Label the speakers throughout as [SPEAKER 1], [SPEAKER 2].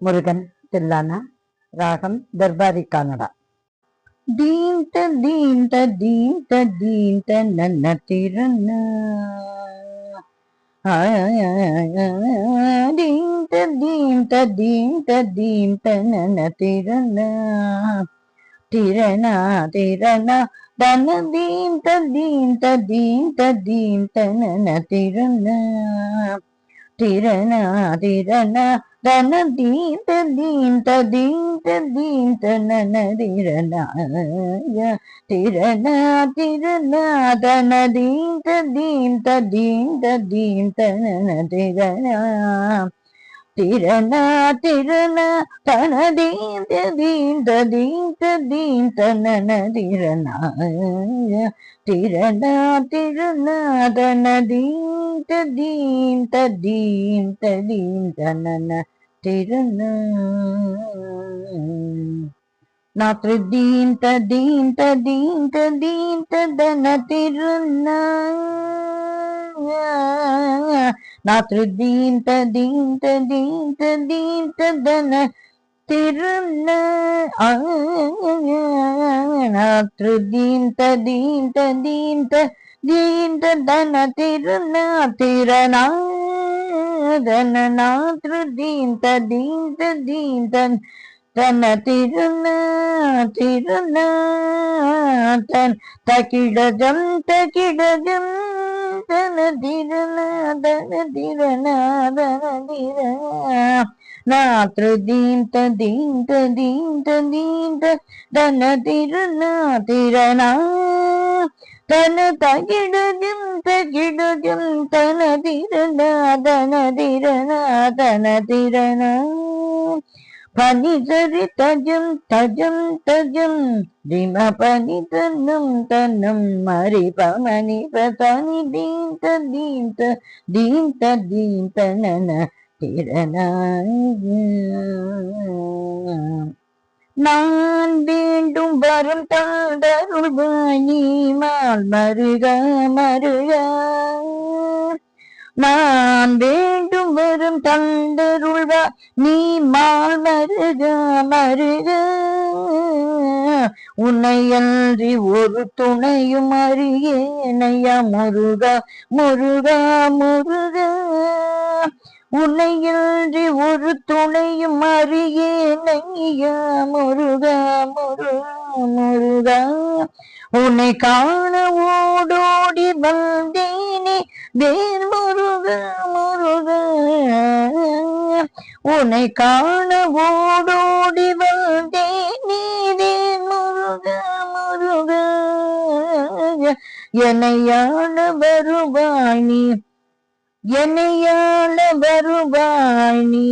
[SPEAKER 1] முருகன் தில்லானா. ராகம் தர்பாரி கானடா. தீந்த தீந்த தீந்த தீந்த நன்ன திறன தீந்த தீந்த தீந்த தீந்த நன்ன திறன திறனா திறனா தன தீந்த தீந்த தீந்த தீந்த நன்ன திறன திறனா திறனா தன தீந்த தீந்த தீந்த தீந்த நன திறனா திறனா திறனா தன தீந்த தீந்த தீந்த தீந்த நன திறனா திறனா திறனா தன தீந்த தீந்த தீந்த தீந்த நன திறனா திறனா திறனா தன தீந்த தீந்த தீந்த தீந்த நன திறனா நாற்று தீந்த தீந்த தீந்த தீந்த தன திறனா நாற்று தீந்த தீந்த தீந்த தீந்த தன திறன நாற்று தீந்த தீந்த தீந்த தீந்த தன திறனா திறனா தன நாற்று தீந்த தீந்த தீந்த தன திறனா திறனா தன் தகிடஜம் தகிடஜம் தன திறனா தன திறனா தன திறனா நாற்று தீந்த தீந்த தீந்த தீந்த தன திறனா திறனா தன தகிடஜம் தகிடஜம் தன திறனா தன திறனா தன திறனா பனி சரி தஜம் தஜம் தஜம் திம பனி தன்னம் தன்னம் மரி பமணி பதனி தீந்த தீந்த தீந்த தீந்த நன திறனா நான் வேண்டும் வரும் தாண்டருள்வாணி மால் மருக மருக நான் வேண்டும் வரும் தந்தருள்வா நீ மால் மருக மருக உன்னையன்றி ஒரு துணையும் அறியேனையா முருகா முருகா முருகா உன்னையன்றி ஒரு துணையும் அறியேனையா முருகா முருகா முருகா உன்னை காண ஓடோடி வந்தேனே வேல் முருகா முருகா உன்னை காண ஓடோடி வந்தேனே வேல் முருகா முருகா என்னையாள வருவாய் நீ என்னையாள வருவாய் நீ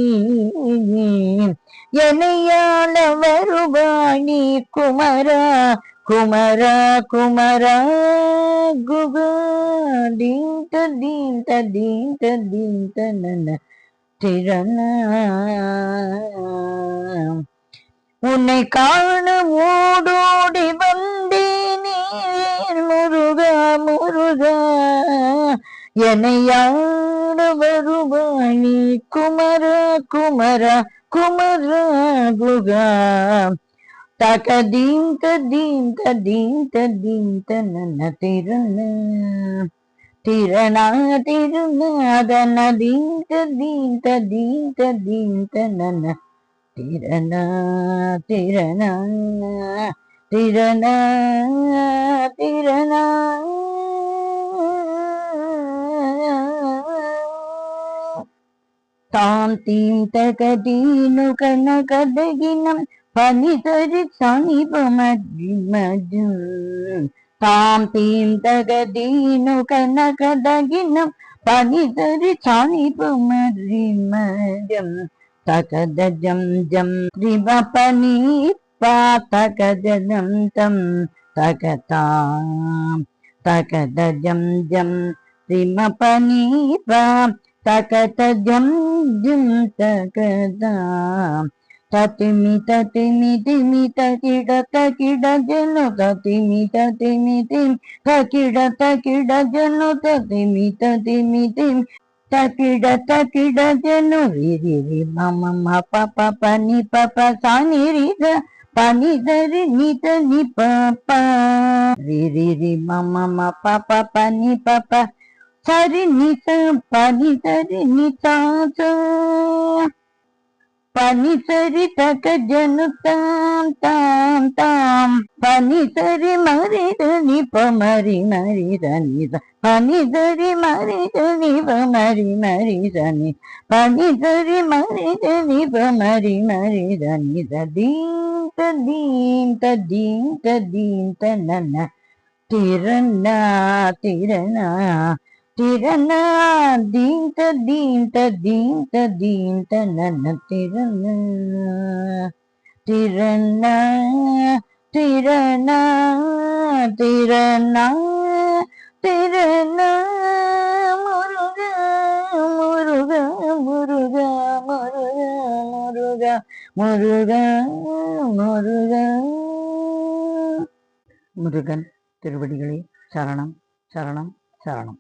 [SPEAKER 1] என்னையாள வருவாய் நீ குமரா குமரா குமரா குகா தீந்த தீந்த தீந்த தீந்த நன திறனா உன்னை காண ஓடோடி வந்தேனே முருகா முருகா என்னையாட வருவாய் நீ குமரா குமரா குமரா குகா தக தீந்த தீந்த தீந்த தீந்த நன திறனா திறனா திறனா தன தீந்த தீந்த தீந்த தீந்த நன திறனா திறனா திறனா திறனா தாம் தீம் தகதீனு கனகதகினம் பனிதரி சனிபமஜம் தாம் தீம் தகதீனு கனகதகினம் பனிதரி சனிபமஜம் தகதஜம் ஜம் ரிவபனி பாதகஜம் தம் தகதாம் தகதஜம் ஜம் ரிமபனி பா தகத ஜம் ஜம் தகதாம் ததிமி ததிமி திமி தகிட தகிட ஜனு ததிமி ததிமி திம் தகிட தகிட ஜனு ததிமி ததிமி திம் தக்கிட தக்கிட ஜனு ரி ரி ரி மம ம ப ப ப நி ப ப சா நி ரி த ப நி த ரி நி த நி ப ப ரி ரி ரி மம ம ப ப ப நி ப ப சரி நி ச ப நி த ரி நி சா ச பனி சரி தக ஜனு தாம் தாம் தாம் பனி சரி மரி தனி ப மரி மரி தனி பனி சரி மரி தனி ப மரி மரி தனி பனி சரி மரி தனி ப மரி மரி தனி தீம் தீம் தீம் தீம் தன திரண்ணா திரணா திரணா தீந்த தீந்த தீந்த தீந்த நன்ன திரணா திரணா திரணா திரணா திரணா முருகா முருகா முருகா முருகா முருகா முருகா முருகன் திருவடிகளே சரணம் சரணம் சரணம்.